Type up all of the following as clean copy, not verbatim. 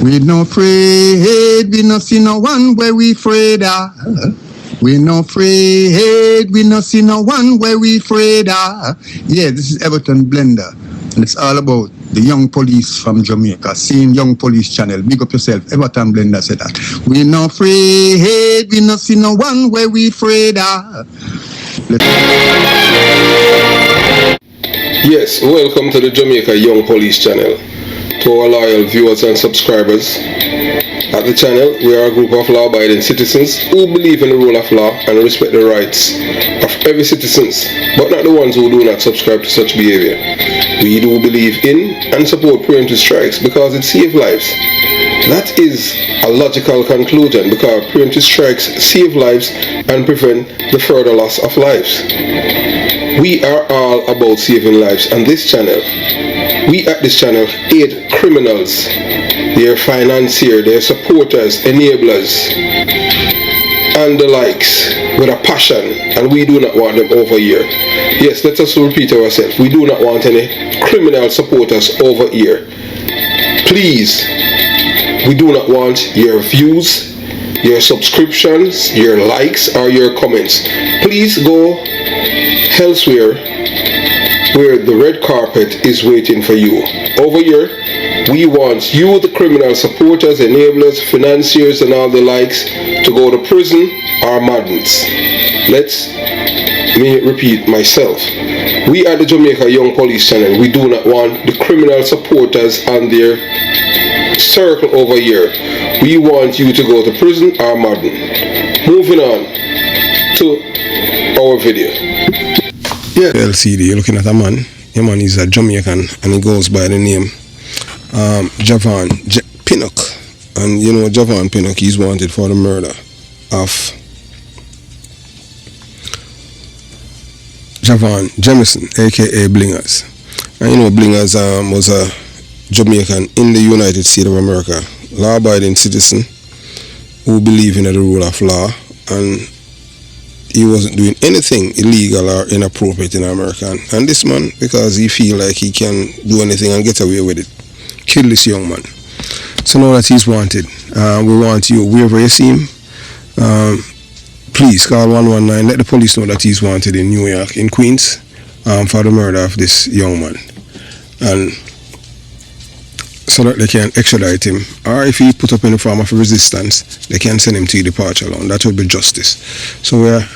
We no afraid, we no see no one where we afraid of. We no afraid, we no see no one where we afraid of. Yeah, this is Everton Blender. And it's all about the young police from Jamaica, seeing Young Police Channel. Big up yourself, Everton Blender said that. We no afraid, we no see no one where we afraid of. Yes, welcome to the Jamaica Young Police Channel. To our loyal viewers and subscribers, at the channel we are a group of law-abiding citizens who believe in the rule of law and respect the rights of every citizen, but not the ones who do not subscribe to such behavior. We do believe in and support preemptive strikes because it saves lives. That is a logical conclusion because preemptive strikes save lives and prevent the further loss of lives. We are all about saving lives on this channel. We at this channel aid criminals, their financiers, their supporters, enablers, and the likes with a passion, and we do not want them over here. Yes, let us repeat ourselves. We do not want any criminal supporters over here. Please, we do not want your views, your subscriptions, your likes, or your comments. Please go elsewhere where the red carpet is waiting for you. Over here, we want you, the criminal supporters, enablers, financiers, and all the likes, to go to prison or madness. Let me repeat myself. We at the Jamaica Young Police Channel, we do not want the criminal supporters and their circle over here. We want you to go to prison or madden. Moving on to our video. Yeah. LCD, you're looking at a man. Your man is a Jamaican and he goes by the name Javon Pinnock. And you know Javon Pinnock, he's wanted for the murder of Javon Jamison, aka Blingers. And you know Blingers was a Jamaican in the United States of America, law-abiding citizen who believed in the rule of law, and he wasn't doing anything illegal or inappropriate in America. And this man, because he feel like he can do anything and get away with it, killed this young man. So now that he's wanted, we want you, wherever you see him, please call 119, let the police know that he's wanted in New York, in Queens, for the murder of this young man. And so that they can extradite him, or if he put up any form of resistance, they can send him to departure alone. That would be justice. So we're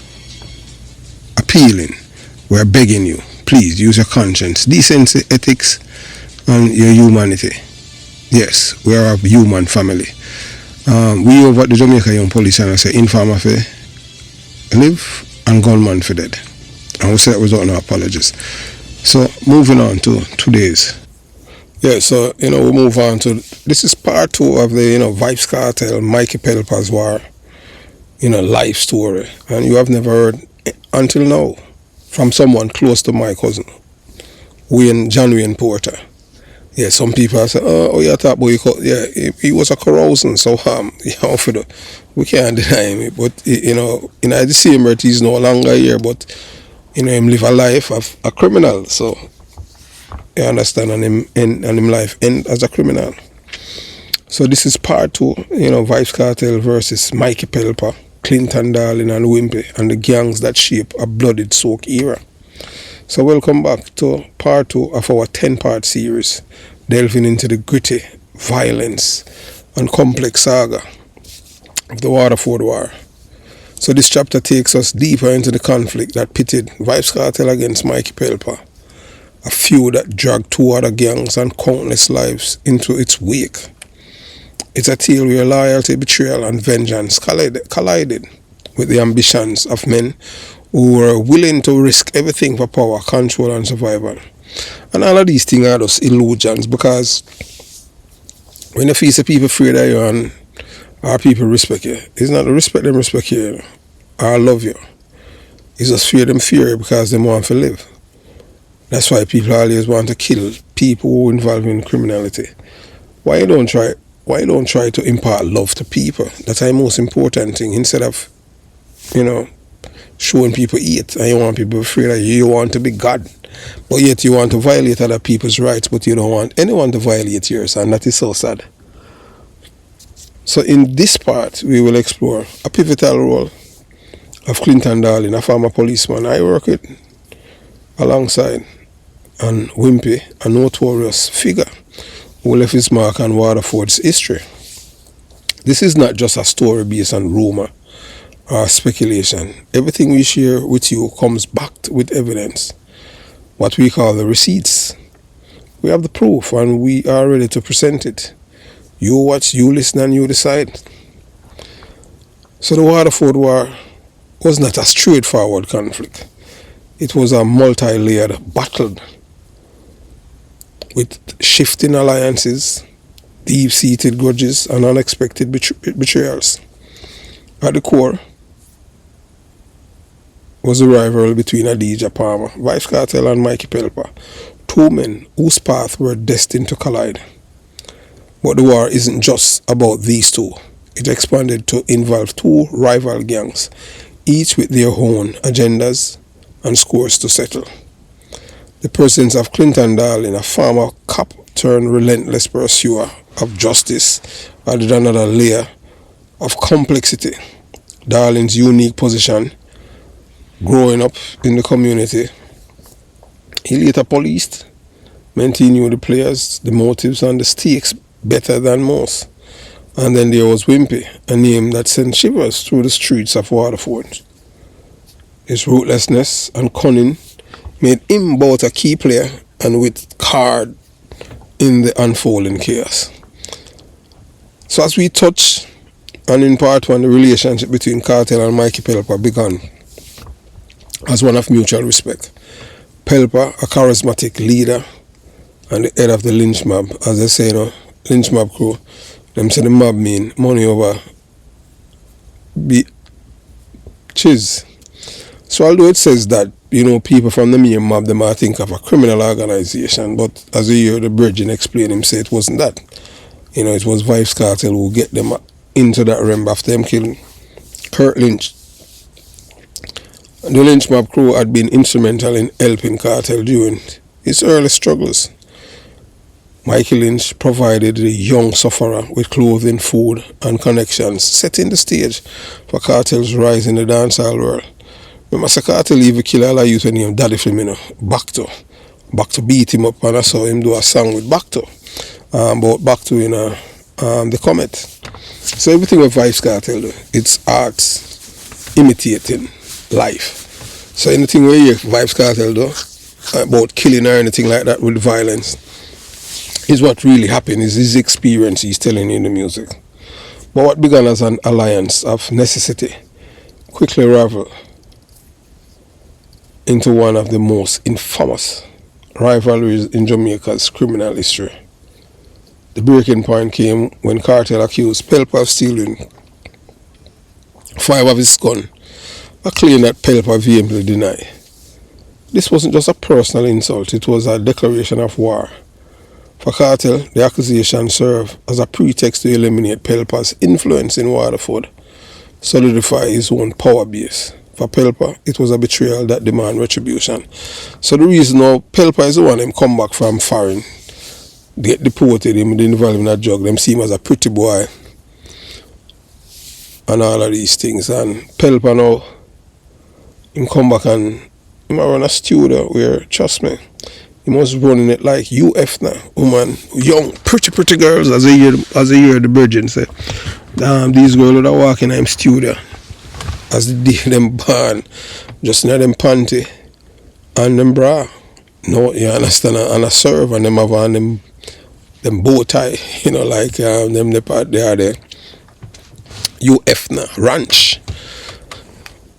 appealing, we're begging you, please use your conscience, decency, ethics, and your humanity. Yes, we are a human family. We over at the Jamaica Young Police Channel say informer for live and gunman for dead. And we say that without no apologies. So moving on to today's. Yeah, so, we move on to, this is part 2 of the, Vybz Kartel, Mikey Pelpa's war, life story. And you have never heard, until now, from someone close to my cousin, John Wayne Porter. Yeah, some people say, you thought, boy, he was a carousing, so, we can't deny him. But, in the same breath, he's no longer here, but, him live a life of a criminal, so. You understand, and him life end as a criminal. So this is part 2, Vybz Kartel versus Mikey Pelpa, Clinton Darling and Wimpy, and the gangs that shape a blooded soak era. So welcome back to part 2 of our 10-part series, delving into the gritty violence and complex saga of the Waterford War. So this chapter takes us deeper into the conflict that pitted Vybz Kartel against Mikey Pelpa, a feud that dragged 2 other gangs and countless lives into its wake. It's a tale where loyalty, betrayal, and vengeance collided with the ambitions of men who were willing to risk everything for power, control, and survival. And all of these things are just illusions, because when you feel the people afraid of you and our people respect you, it's not to respect them respect you or love you. It's just fear you because they want to live. That's why people always want to kill people who are involved in criminality. Why you don't try to impart love to people? That's the most important thing. Instead of, showing people hate and you want people afraid of you, you want to be God. But yet you want to violate other people's rights, but you don't want anyone to violate yours, and that is so sad. So in this part, we will explore a pivotal role of Clinton Darling, a former policeman I work with, alongside, and Wimpy, a notorious figure who left his mark on Waterford's history. This is not just a story based on rumor or speculation. Everything we share with you comes backed with evidence, what we call the receipts. We have the proof and we are ready to present it. You watch, you listen, and you decide. So the Waterford War was not a straightforward conflict. It was a multi-layered battle with shifting alliances, deep-seated grudges, and unexpected betrayals. At the core was a rivalry between Adidja Palmer, Vybz Kartel, and Mikey Pelpa, two men whose paths were destined to collide. But the war isn't just about these two. It expanded to involve two rival gangs, each with their own agendas and scores to settle. The presence of Clinton Darling, a former cop turned relentless pursuer of justice, added another layer of complexity. Darling's unique position, growing up in the community, he later policed, meant he knew the players, the motives, and the stakes better than most. And then there was Wimpy, a name that sent shivers through the streets of Waterford. His ruthlessness and cunning made him both a key player and with card in the unfolding chaos. So as we touch on in part one, the relationship between Kartel and Mikey Pelpa began as one of mutual respect. Pelpa, a charismatic leader and the head of the lynch mob, as they say, lynch mob crew, them say the mob mean money over cheese. So although it says that, people from the main mob, they might think of a criminal organization, but as you hear the Virgin explain him, say it wasn't that. It was Vybz Kartel who get them into that realm after them killing Kurt Lynch. The lynch mob crew had been instrumental in helping Kartel during his early struggles. Mikey Lynch provided the young sufferer with clothing, food, and connections, setting the stage for Kartel's rise in the dancehall world. Remember, Kartel even killed all the youth named Daddy Flim, Back to beat him up, and I saw him do a song with Back about Back to the Comet. So everything with Vybz Kartel do, it's arts imitating life. So anything where you hear Vybz Kartel do about killing or anything like that with violence is what really happened, is his experience he's telling you in the music. But what began as an alliance of necessity quickly raveled into one of the most infamous rivalries in Jamaica's criminal history. The breaking point came when Kartel accused Pelpa of stealing 5 of his guns, a claim that Pelpa vehemently denied. This wasn't just a personal insult, it was a declaration of war. For Kartel, the accusation served as a pretext to eliminate Pelpa's influence in Waterford, solidify his own power base. For Pelpa, it was a betrayal that demanded retribution. So the reason now Pelpa is the one him come back from foreign, get deported, him involved in that drug, them see him as a pretty boy and all of these things. And Pelpa now, him come back and him run a studio where, trust me, he was running it like UF now, woman, young, pretty girls, as I hear the Virgin say. These girls that are walking in studio, as the day them born, just in them panty and them bra. No, you understand, and a serve, and them have on them bow tie, like them the part they are the UF now, ranch.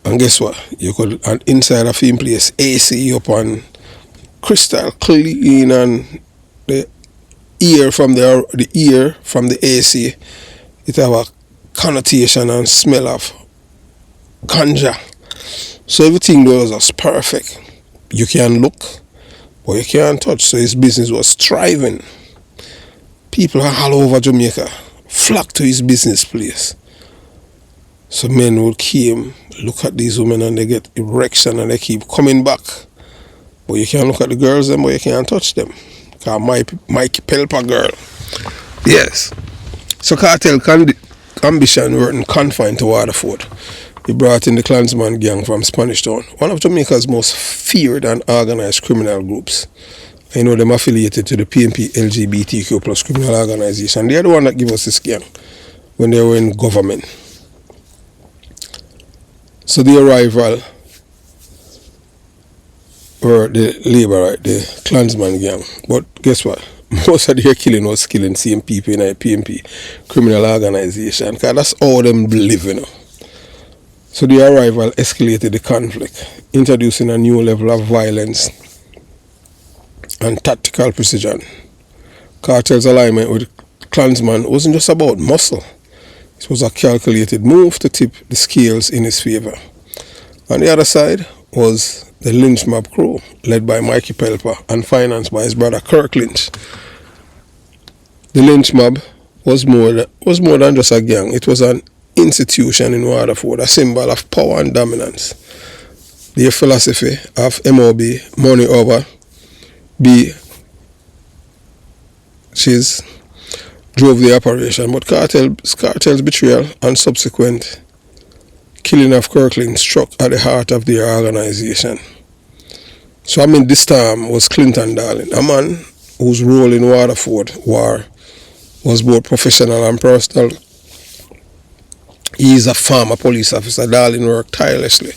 And guess what? You could, and inside a film place, AC up on crystal clean, and the ear from the AC, it have a connotation and smell of ganja. So everything was perfect. You can look, but you can't touch. So his business was thriving. People all over Jamaica flocked to his business place. So men would come, look at these women, and they get erection and they keep coming back. But you can't look at the girls them, but you can't touch them. Because Mikey Pelpa girl. Yes. So Kartel ambition weren't confined to Waterford. He brought in the Klansman gang from Spanish Town, one of Jamaica's most feared and organized criminal groups. I know them affiliated to the PNP LGBTQ plus criminal organization. They are the one that give us this gang when they were in government. So the arrival were the Labour, right, the Klansman gang. But guess what? Most of their killing was killing same people in a PNP criminal organization, because that's how them live, you know. So the arrival escalated the conflict, introducing a new level of violence and tactical precision. Kartel's alignment with Klansman wasn't just about muscle. It was a calculated move to tip the scales in his favor. On the other side was the Lynch mob crew, led by Mikey Pelpa and financed by his brother Kirk Lynch. The Lynch mob was more than just a gang. It was an institution in Waterford, a symbol of power and dominance. Their philosophy of MOB, money over BCs, drove the operation, but Kartel's betrayal and subsequent killing of Kirkland struck at the heart of their organization. So this time was Clinton Darling, a man whose role in Waterford war was both professional and personal. He is a former police officer. Darling worked tirelessly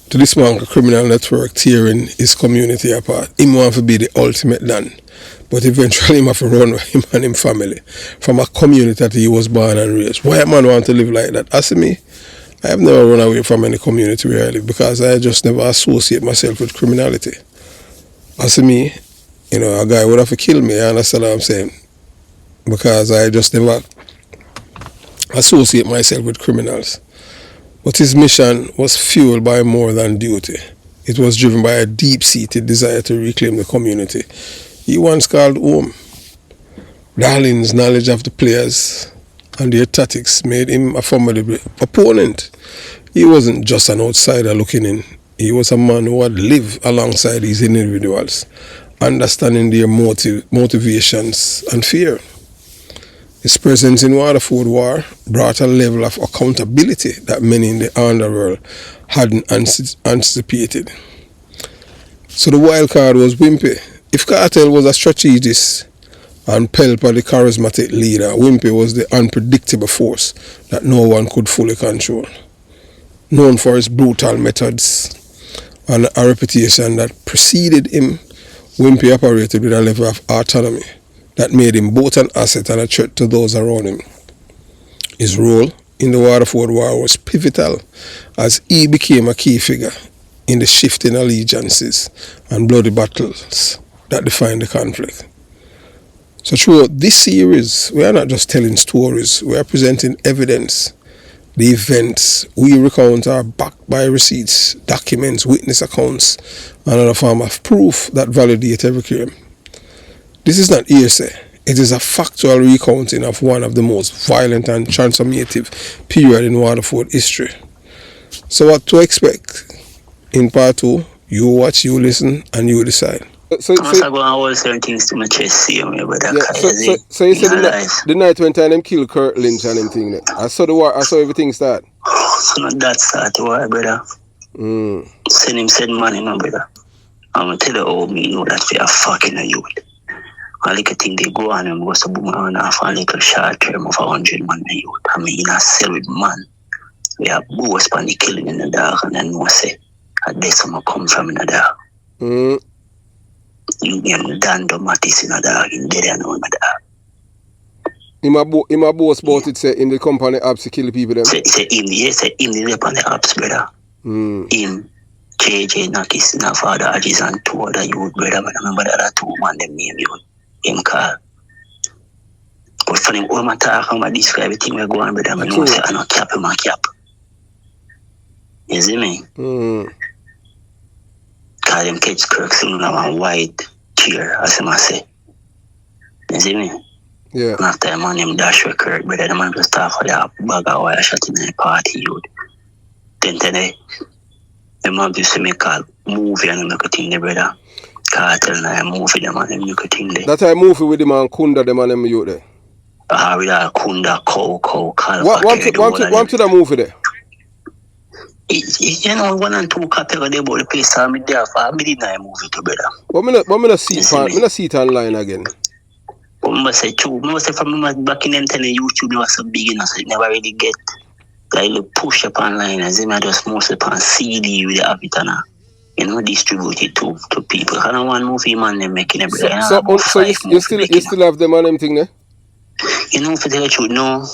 to dismantle a criminal network tearing his community apart. He wanted to be the ultimate Dan, but eventually he have to run with him and his family from a community that he was born and raised. Why a man want to live like that? As me, I have never run away from any community where I live because I just never associate myself with criminality. As me, a guy would have to kill me, you understand what I'm saying? Because I just never associate myself with criminals. But his mission was fueled by more than duty. It was driven by a deep-seated desire to reclaim the community he once called home. Darling's knowledge of the players and their tactics made him a formidable opponent. He wasn't just an outsider looking in. He was a man who had lived alongside these individuals, understanding their motivations and fear. His presence in Waterford war brought a level of accountability that many in the underworld hadn't anticipated. So the wild card was Wimpy. If Kartel was a strategist and Pelpa the charismatic leader, Wimpy was the unpredictable force that no one could fully control. Known for his brutal methods and a reputation that preceded him, Wimpy operated with a level of autonomy that made him both an asset and a threat to those around him. His role in the Waterford war was pivotal as he became a key figure in the shifting allegiances and bloody battles that defined the conflict. So throughout this series, we are not just telling stories, we are presenting evidence. The events we recount are backed by receipts, documents, witness accounts, and other form of proof that validate every claim. This is not hearsay. It is a factual recounting of one of the most violent and transformative period in Waterford history. So what to expect? In part 2, you watch, you listen, and you decide. So you said things to my chest, you said the night when time them kill Kirk Lynch and them thing there. I saw the war, I saw everything start. So not that start the war, brother. Send him send money, no brother. I'm gonna tell you how me know that we are fucking a youth. A little thing they go on and go to boom and half a little short term of 100 man a youth. I mean in a cell with man. We have both on the killing in the dark and then no say that's where I come from in the dark. You get Dan Domatis in the dark in there and on the dark. Him a boast about it, say in the company apps to kill people them. Say him the up on the apps, brother. Him, JJ Nakis, and father Ajis and two other youth, brother. But I remember the other two man them name you. Him call. But for him all my talk and my describe everything we go on, brother. I know say I not cap him a cap. You see me? Call them catch Kirk soon have a white chair, as I say. You see me? Yeah. And after a man him dash with Kirk, brother, the man just start for that bag of wire shot in the party youth. Then today, the man used to make a movie and make a thing there, brother. Kartel and a movie them and them make a thing there. That's a movie with the man Kunda them and them youth there. With a Kunda, cow, What to the movie there? You know, 1 and 2 Kartel they about the place. So I'm there for a minute now movie to brother. But me not see it online again. But I say true. I say from back in them telling YouTube was so big, so it never really get like the push up online as I just mostly upon CD with the Avitana. You know, distribute it to people. I don't want movie man them making it. So you still have them on them thing there? You know, for the truth, no.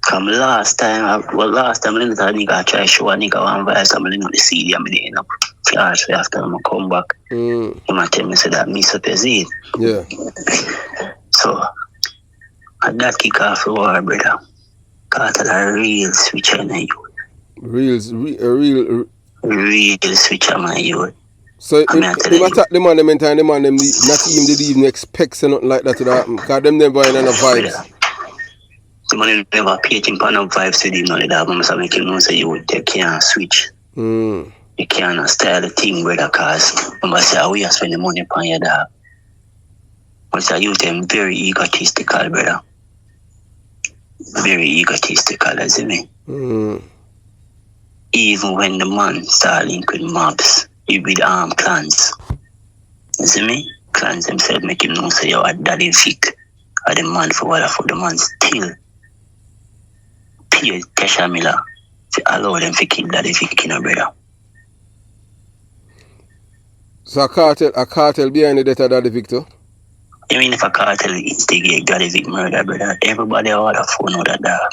Come last time I didn't nigga try show a nigga one Vybz, I'm in the CD, I'm in up flash after I come back. You might tell me say that miss up his head. Yeah. So I that kick off the war, brother. Kartel a real switch on my youth. Real switch on my youth. So him attack the man them and the man them not even did even expect nothing like that to happen. Because them never in no Vybz. The man never paid him for no Vybz with him, no that I'm saying make him know say you can't switch. You can't style the thing, brother, cause I'm say we are spending money upon your dog. But I use them very egotistical, brother. Very egotistical, as you mean. Even when the man start link with mobs, with clans. You see me? Clans themselves make him know say you are daddy Vic. Or the man for Waterford, the man still pay Kesha Miller to allow them to kill daddy Vic, brother. So a cartel behind the death of daddy Victor? I mean, if a cartel instigate daddy Vic murder, brother, everybody at Waterford know that dog.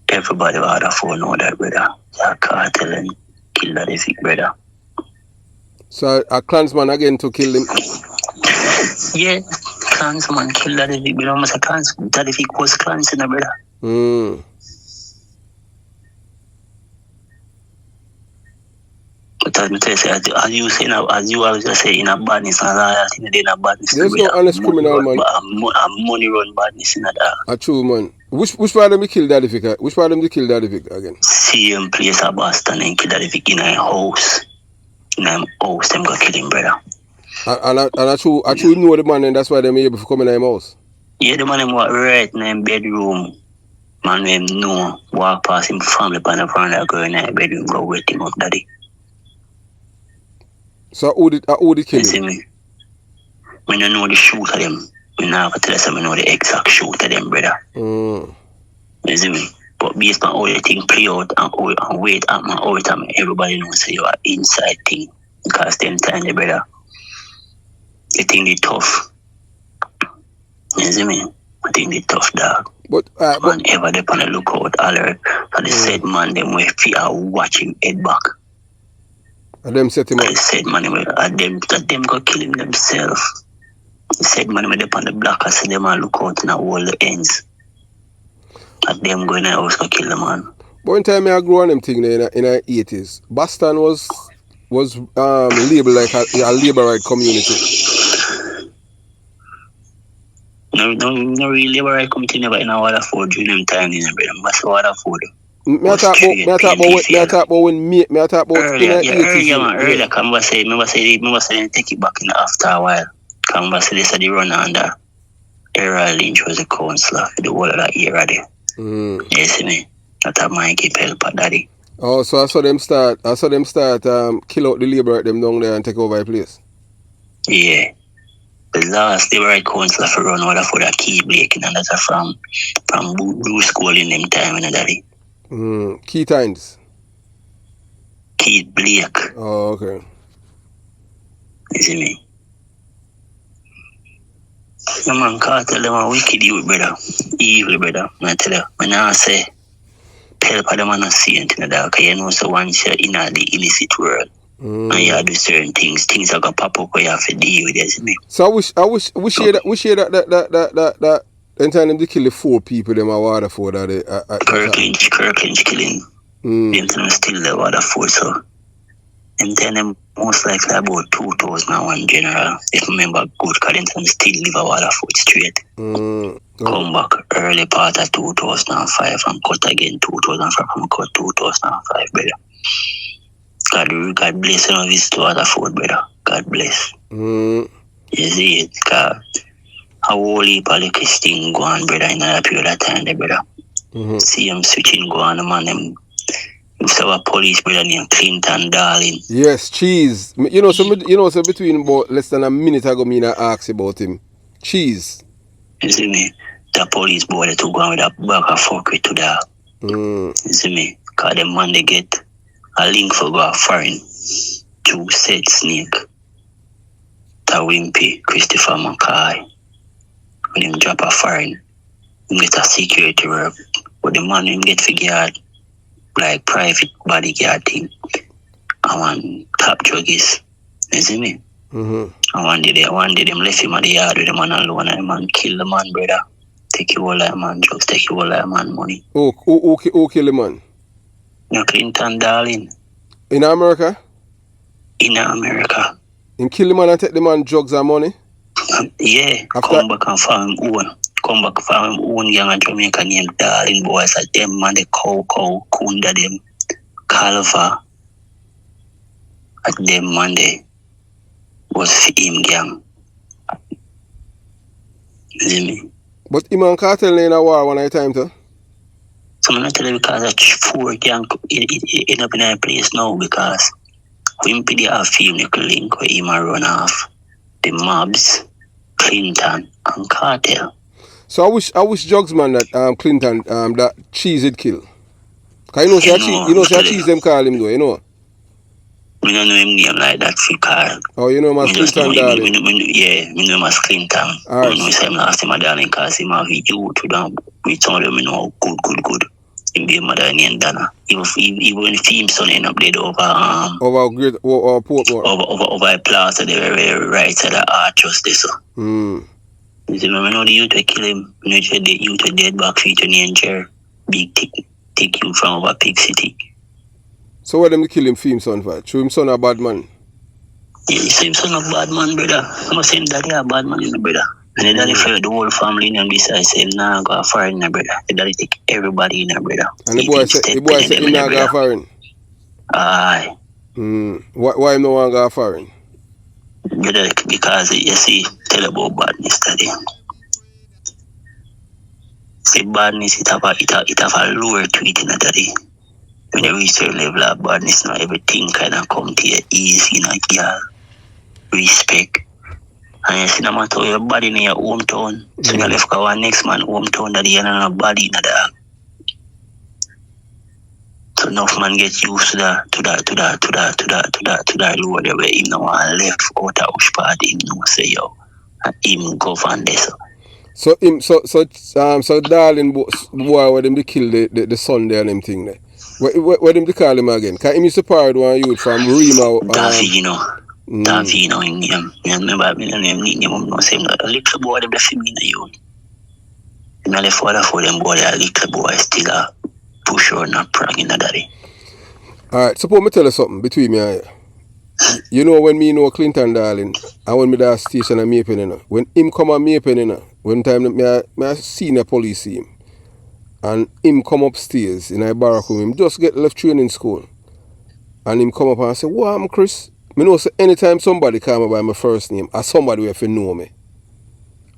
Everybody at Waterford know that, brother. A cartel and kill daddy Vic, brother. So a clansman again to kill him? Yeah, clansman kill daddy Vic, brother. Almost a clansman. Daddy Vic was clansman, brother. But as you say now, as you always say, in a badness and loyalty, in a badness. There's no honest criminal, man. Money run badness in that. A true man. Which part of them they kill Daddy Vic? Which part of them they kill Daddy Vic again? Same place at Boston and kill Daddy Vic in a house. In a house, them go kill him, brother. And I true know the man, and that's why they able to come in his house. Yeah, the man them walk right in his bedroom. Man, them know walk past him family, pan the front of girl in his bedroom, go wake him up, daddy. So who did kill him? See me? When you know the shoot of them, we now have to tell us I know the exact shoot of them, brother. You see me? But based on how the thing play out and wait at my all the time, everybody knows that you are inside thing. Because them time, brother, the thing is tough. You see me? I think they tough, dog. But ever they on the lookout, alert, and they said man them way fear watch him head back. And them set him up. They said man them go kill him themselves. They said man they on the block, I said them all look out and all the ends. And them go in the house go kill the man. One time I grew on them thing there in the 80s. Boston was labeled like a labor right community. No really labor right community never in a Waterford during them time in the West Waterford. Me I talk about earlier. Remember say take it back in after a while. Remember say they said the run under Errol Lynch was a councillor for the whole of that era there. You see me? That's a Mikey Pelpa daddy. Oh, so I saw them start kill out the labor them down there and take over the place. Yeah. The last they were a councillor for run Waterford a Key Blake and that's from Bruce School in them time and daddy. Key Times. Key Blake. Oh, okay. You see me? No man, Kartel them a wicked youth, brother. Evil, brother. I tell you, when I say Pelpa them a not see anything like that, because you know so once you're in the illicit world and you do certain things are gonna pop up where you have to deal with it, see me? So I wish that then time them to kill the 4 people them at Waterford at Kirklinch killing. Them time still the Waterford, so them time them most likely about 2001 general. If I remember good, because them time still live at Waterford straight. Come back early part of 2005 and cut again 2005 and cut 2005, brother. God bless him of his to Waterford, brother. God bless. You see it, God. whole heap of little thing go on, brother, in that period of time, there, brother. See him switching go on, man. Them so a police brother named Clinton Darling. Yes, Cheese. You know, so between about less than a minute ago, me I asked about him. Cheese. You see me? The police boy to go on with a bag of fuck with to that. You see me? Cause them man they get a link for go foreign. 2 said snake. Ta Wimpy, Christopher Mackay. When him drop a foreign, him get a security work. But the man him get figured like private bodyguard thing. I want top druggies. You see me? I one day them left him at the yard with the man alone and the man kill the man, brother. Take you all like man drugs, take you all like man money. Who kill the man? No, Clinton Darling. In America? In America. Him kill the man and take the man drugs and money? Yeah. Come back and farm him own. Come back and farm him own young and Jamaican named Darling boys like them man, the cow, Kunda them, Calva. Like them man they was for him gang. You see me? But him and Kartel in a war one time too? So I'm not telling you because that 4 gang end up in a place now because Wimpy they have film link where him run off the mobs, Clinton and Kartel. So I wish Jugs man that Clinton that Cheese had kill. Cause you know Cheese them call him though, you know. I don't know him name like that for car. Oh, you know him as Clinton Darling? Yeah, I know him as Clinton. Alright. I know him last time Darling because him have youth to them. We told them, you know, good. Him be a mother and Dana. Even the film son end up dead over Portmore. Over a plaza, they were right side of Art Justice. You see, I know the youth will kill him. You know, the youth will dead back feature in chair. Big take him from over Pig City. So what them kill him for him son for? Show him son a bad man? Yeah, he say him son a bad man, brother. I must say him daddy a bad man, you know, brother. And the daddy for the whole family in them besides say him nah go foreign, brother. The daddy take everybody in there, brother. And the boy say him nah go foreign? Aye. Why him no want go foreign? Brother, because you see, tell about badness daddy. Say badness it have a lower tweet in the daddy. When you reach a level of badness now, everything kind of come to you easy, you know, girl. Respect. And you see no matter your body in your hometown. So you left our next man hometown that you don't have body in that. So enough man get used to that load where him no one left out of which party him no say yo. And him go from this. So Darling boy where them they kill the son there and them thing there. Where them they call him again? Cause him is a part one youth from Rima. Davino in him. I remember I name him no same a little boy them left him in the youth. And I left for them boy a little boy still a push or not prang in the daddy. Alright, suppose me tell you something between me and you. You know when me know Clinton Darling, and when me that station at Mapen, you know, when him come at Mapen, you know, one time me seen a police see him, and him come upstairs in a barrack room, him just get left training school, and him come up and say, "What am Chris?" Me know say anytime somebody call me by my first name, or somebody will have know me.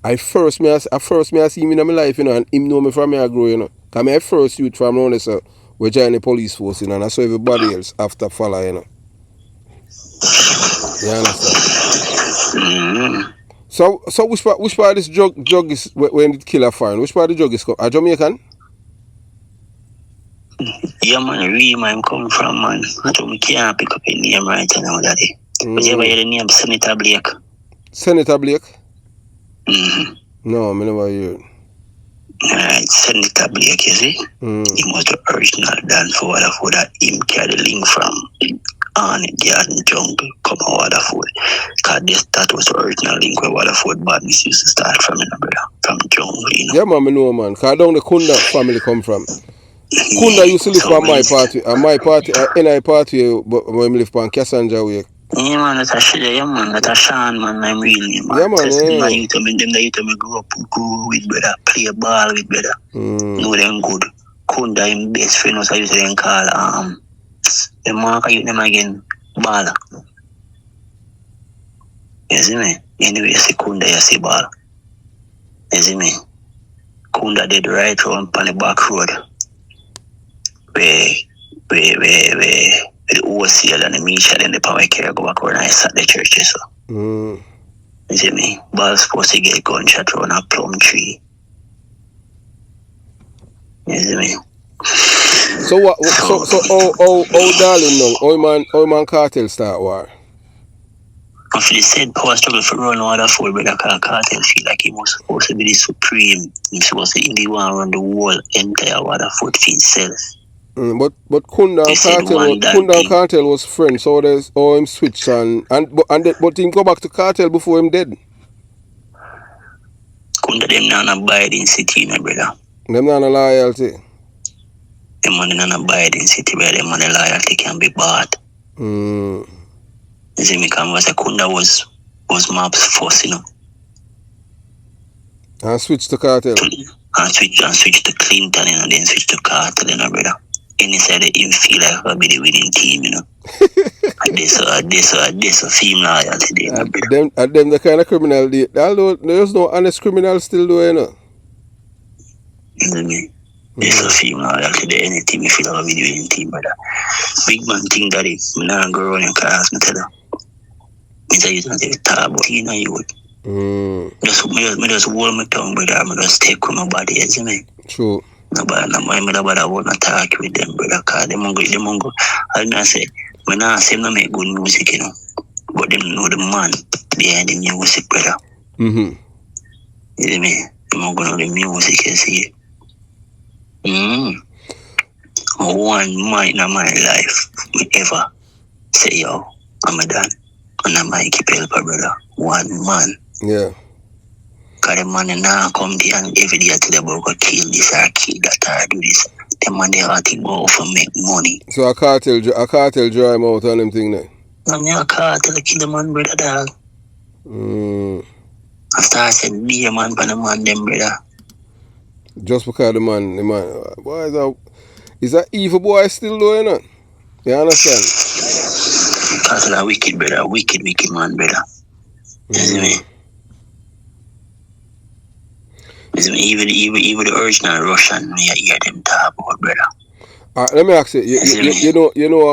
I first me see him in my life, you know, and him know me from me I grow, you know. Cause me I first youth from around this, we join the police force, you know, and I saw everybody else after follow, you know. You understand? So which part of this drug is when it kill a foreign? Which part of the drug is a Jamaican? Yeah man, really man coming from man. I told me can't pick up a name right now daddy. But you ever hear the name Senator Blake? Senator Blake? No, I never heard. Alright, Senator Blake, you see? He was the original dance for Waterford that him carry the link from on the garden jungle come to Waterford. Because that was the original link where Waterford badness used to start from, you know, brother. From jungle, you know. Yeah man, I know man. Because down the Kunda family come from. Kunda used to live on my party. And my party, NI party, but when we live on Cassandra way. Yeah man, that's a shit, yeah man, that's a Sean man, I'm really man. Yeah man, them that you tell me grow with brother, play ball with brother. Know them good. Kunda him best friend was I used to then call the marker you them again ball. You see me? Anyway you see Kunda, you see ball. You see me? Kunda did right on the back road. Where the OCL and the Misha and the power carrier go back when I sat the church. So. You see me? Ball's supposed to get gunshot on a plum tree. You see me? So what? So darling, no. How man Kartel start war? After the said power struggle for run Waterford, brother, Kartel feel like he was supposed to be the supreme. He was supposed to be the one run the whole entire Waterford for himself. But Kunda and Kartel was friends, so there's him switch but him go back to Kartel before him dead. Kunda them not abide in city, my brother. Them not a loyalty. Them money not abide in city where them money loyalty can be bought. You see me come was a Kunda was Maps force, you know. And switch to Kartel. And switch to Clinton, you know, then switch to Kartel, you know, brother. And he said him feel like I'll be the winning team, you know. And this a female loyalty there, you know, brother. Them the kind of criminal they, although there's no honest criminal still do, you know. You know what I mean? This a female loyalty there, anything you feel like I'll be the winning team, brother. Big man thing that is, I'm not go around in class, I tell you. I tell you something, talk about you know you would. Just hold my tongue, brother, I just take with my body, you see me? True. Nobody want to talk with them, brother, because them go. I say, when I say them make good music, you know, but them know the man behind the music, brother. You see me? Them go know the music, you see. One man in my life, me ever say, yo, I'm a done. And I'm Mikey Pelpa, brother. One man. Yeah. Because the man now come there and every day till they go kill this or kill that or do this. The man they have to go for make money. So a cartel draw him out on them thing there? I mean, a cartel kill the man, brother, dog. After I said, be a man for the man, them, brother. Just because the man, boy, is that evil boy still doing it? You understand? Cartel a wicked, brother. Wicked man, brother. You see me? Even the original Russian, me I hear them talk about, brother. Let me ask you. You know,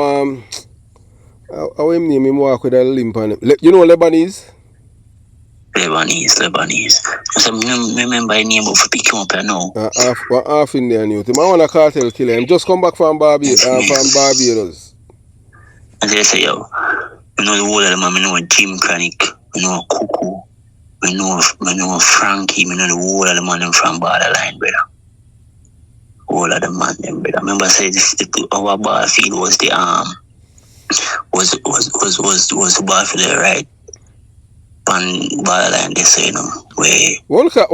how him name him walk with a limp on him? You know Lebanese? Lebanese. So remember his name, but for pick him up, I know. Half Indian youth. I want a cartel killer. Him just come back from Barbados. And they say, yo, you know the whole of them, I know Jim Chronic, you know Cuckoo. We know Frankie, we know the whole of the man from Borderline, brother. Whole of the man, them, brother. Remember, I said our bar field was the was the bar field, right? On Borderline, they say, you know, where. Wanna call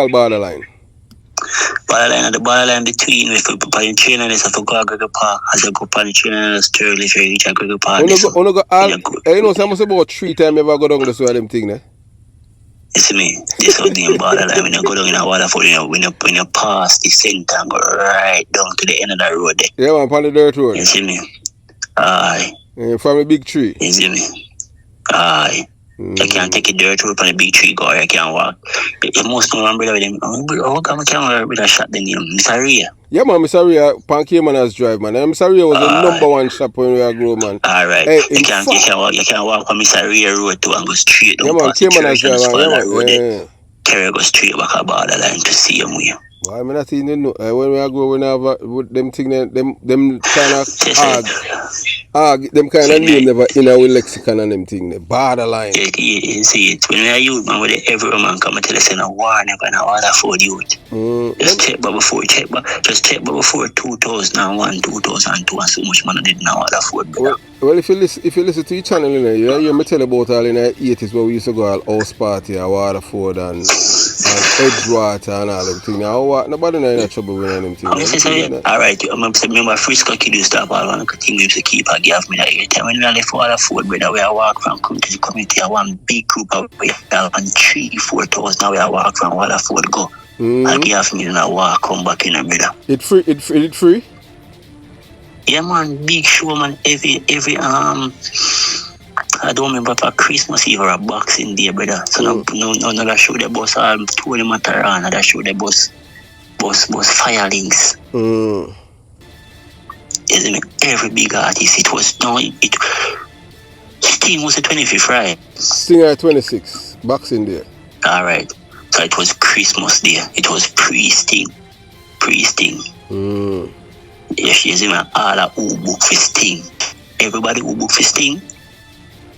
Borderline? Borderline at the borderline between if you put on the train and if you go to Gregor Park, as you go on the train and it's Turley if you reach a Gregor Park. You know, so I must about 3 times ever go down this way, them thing, there. You see me? This will be in Borderline. When you go down in a Waterford, when you pass the center and go right down to the end of the road there. Yeah, man, on the dirt road. You see me? Aye. From a big tree. You see me? Aye. You can't take a dirt road on a big tree, go, you can't walk. You must know one brother with them. How come I can't with a shot the name? Mr. Ria. Yeah, man, Mr. Ria, Cayman has drive, man. And Mr. Ria was the number one shop when we were grown, man. Alright. Hey, you can't walk on Mr. Ria road to and go straight down. Yeah, man, Cayman has drive, man. Yeah. Carry go straight back at Borderline to see him with. Well, I mean, I think when we are growing up, them thing, them kind of them kind of name never in our lexicon and them thing, the Borderline. You see it. When we are youth, man, with every man come and tell us in a war, never in a Waterford youth. Just check back before 2001, 2002, and so much man did in a Waterford. Well, if you listen to your channel, you hear me tell about all in the 80s where we used to go all house party at Waterford and Edgewater and all them things. Nobody know in trouble with them things. Alright, I remember Frisco Kid used to have all one thing we used to keep and give me that every time. When we left Waterford, brother, we walk from community to community, one big group of we have 3,000-4,000 now we walk from Waterford go. I give me and I walk come back in, brother. It free? Yeah, man, big show, man. Every I don't remember for Christmas Eve or a Boxing Day, brother. So no that show the bus all Tony Matarana, that show the bus fire links. Isn't it? Every big artist, it was Sting was the 25th, right? Sting at 26, Boxing Day. Alright. So it was Christmas Day. It was pre-Sting. Yes, you see, man, all that who book for Sting. Everybody who book for Sting,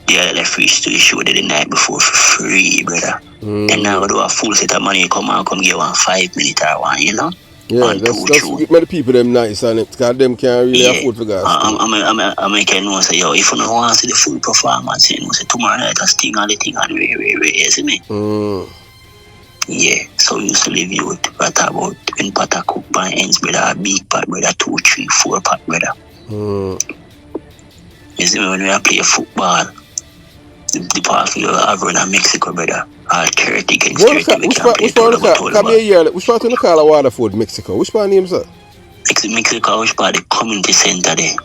they are left free to show the night before for free, brother. And now do a full set of money, come get 1 5 minutes or one, you know? Yeah, that's many people them nice and it, because them can't really afford for gas. I'm making know say, yo, if you don't want to see the full performance, you know, say tomorrow night a Sting and the thing and you see me? Yeah, so we used to live you with about when Pata cook by ends, brother, a big pot, brother, 2, 3, 4 pot, brother. You see me, when we play football, the part we have run in Mexico, brother, 30 against 30, we can't play which part in the call of Waterford, Mexico? Which part name, sir? Mexico, which part the community center there.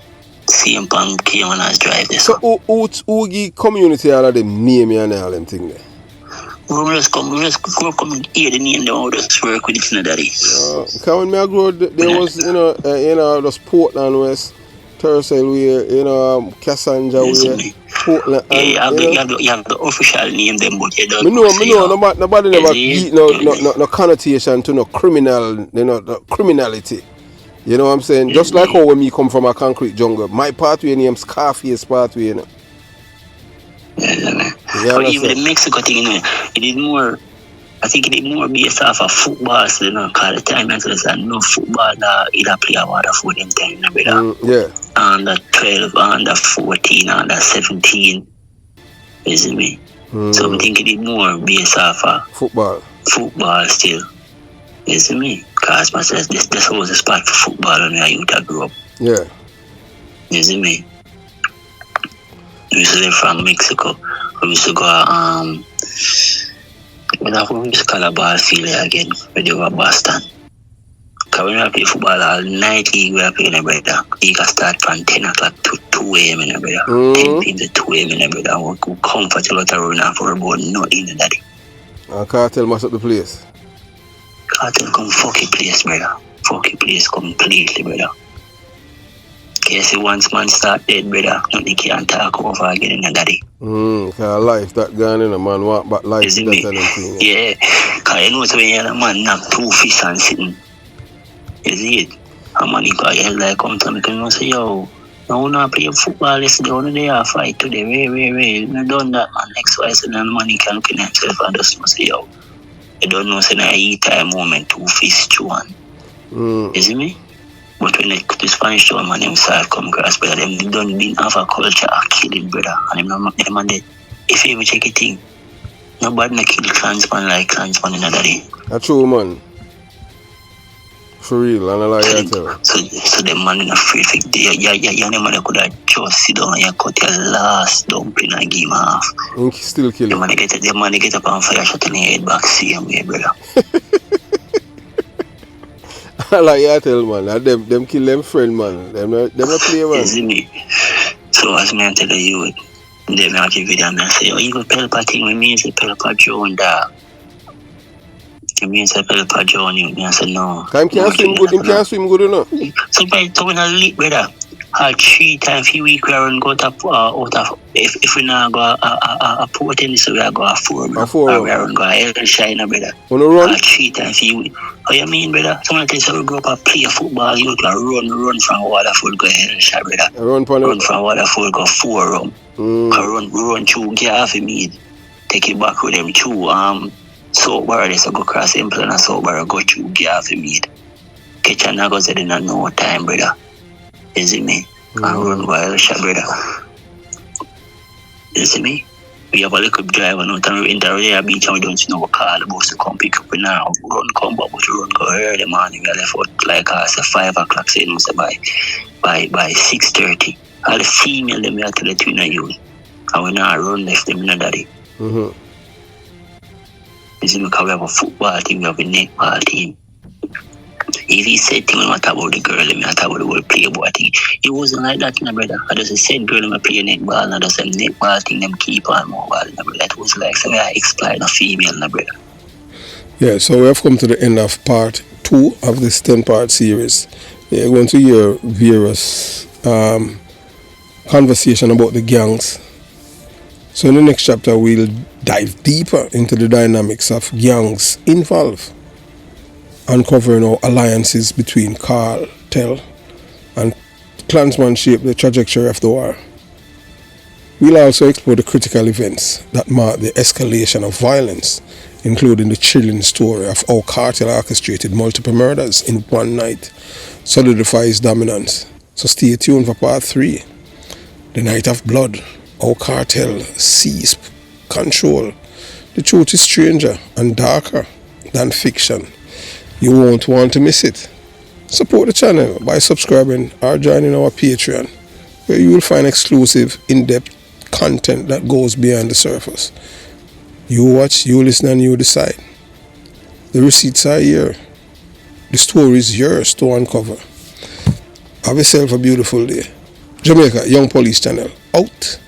CM Punk came on us drive there. So who give community all of them name and all them thing there? We just come here, the name them, just work with it, daddy. Because when I grew up, there was, just Portland West, Tercel way, Cassandra way, Portland. Yeah, you have the official name them, but you don't nobody never beat no connotation to no criminal, the criminality. You know what I'm saying? Just like how when me come from a concrete jungle, my pathway named Scarface pathway, you know. But even the Mexico thing, you know, it did more. I think it did more based off of football, so, you know, because the time there's no football that either play a Waterford in time, you know, yeah. Under 12, under 14, under 17, you see me? So I think it did more based off of football still, you see me? Because myself, this was a spot for football when I used to grow up. Yeah. You see me? We used to live from Mexico. We used to go, we used to call a ball field again, where they were Boston. Because when we play football all night, we were playing, brother. You can start from 10 o'clock to 2 a.m., brother. 10 p.m. to 2 a.m., brother. We could comfortable to run off for about nothing, daddy. And Kartel must up the place. Kartel come fuck your place, brother. Fuck your place completely, brother. Case once man start dead, brother, nothing can talk over again, daddy. Because life that gone in a man want back life better than thing. Yeah, because you know so when you're a man knock 2 fish and sitting. You see it? A man you got your like come to me and say, yo, now not play football yesterday, only they are fight today. Wait. You done that, man. Next wise and then man he can look in himself and just say, yo, you don't know say na eat time moment 2 fish chew one. You see me? But when the Spanish town man himself come across, brother, them don't been have a culture of killing, brother. And them man dead. If you ever check a thing, nobody na kill clansman like clansman in a day. That's true, man. For real, and I like that tell. So the man in a free fake day, yeah, man could have just sit down and cut your last dumpling and give him half. And still kill him. The man get up and fire shot in the head back, same way, brother. I like that tell, man. Them kill them friend, man. Them not play, man. You see me? So as me tell you, they make a video and I say, oh, you go Pelpa thing with me, say Pelpa Joan, dog. You mean say Pelpa Joan, I said, no. Time can't swim good, him can't swim good enough. So when I leak, brother, 3 times a week we are go to out of if we not go a port in this we are go a 4. We are go a Hellshire, brother. On a run? 3 times a week. What you mean, brother? Someone tell you we go up and play football, you can run from Waterford go Hellshire, brother. Run from Waterford go 4 run. Run 2 get half a meat. Take it back with them 2 so where they go cross implant and so where go 2 get half a meat. Catch and go in no time, brother. You see me? And run wild shot, brother. You see me? We have a little driver now, and we enter the beach and we don't see no car. The bus to come pick up now. Run come back, but run go early morning. We left out like I said 5 o'clock, say no, say by 6:30. All the female them we have to let you know you. And we now run left them in the daddy. You see me? Because we have a football team, we have a netball team. If he said things not about the girl, I talk about the whole playboy thing. It wasn't like that, you know, brother. I just said girl, I play netball, and I just said netball thing, them keep on mobile, you know, brother. It was like something I exploit a female, you know, brother. Yeah, so we have come to the end of part 2 of this 10-part series. We're going to hear various conversation about the gangs. So in the next chapter, we'll dive deeper into the dynamics of gangs involved, uncovering how alliances between Kartel and clansmen shape the trajectory of the war. We'll also explore the critical events that mark the escalation of violence, including the chilling story of how Kartel orchestrated multiple murders in one night, solidifies dominance. So stay tuned for part 3, The Night of Blood, how Kartel seized control. The truth is stranger and darker than fiction. You won't want to miss it. Support the channel by subscribing or joining our Patreon, where you will find exclusive, in-depth content that goes beyond the surface. You watch, you listen, and you decide. The receipts are here. The story is yours to uncover. Have yourself a beautiful day. Jamaica Young Police Channel, out.